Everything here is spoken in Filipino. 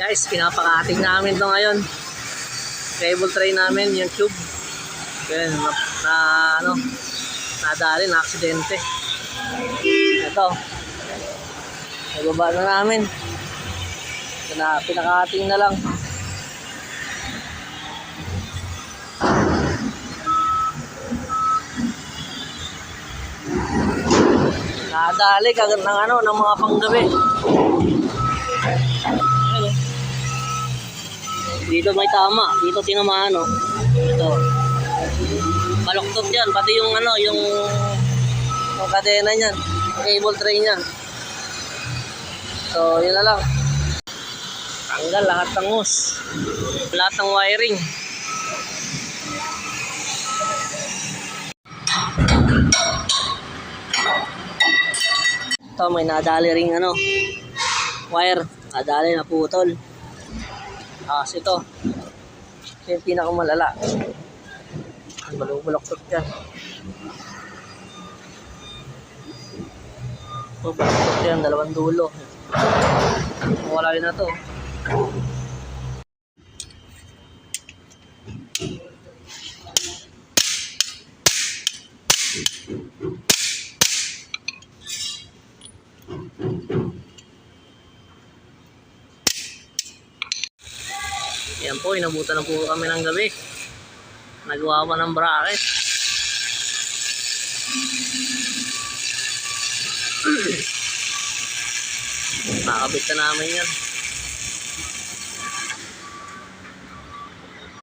Guys, pinapakating namin to ngayon. Cable tray namin, yung tube. Yan, nadali, na aksidente. Ito. Nababa na namin. Pinakating na lang. Nadali kagad ng mga panggabi. Dito may tama, dito tinamaan, no. Ito. Baloktot 'yan, pati yung yung kadena niyan, cable tray niya. So, yun na lang. Tanggal lahat ng hose. Lahat ng wiring. Ito, may nadali ring wire. Nadali na putol. Ito. Ito yung pinakamalala. Ang balok-baloktot yan. Ito, baloktot yan. Dalawang dulo. Wala rin na to. Yan po, inabutan na po kami ng gabi. Nagawa pa ng bracket. Nakakabit na namin yan.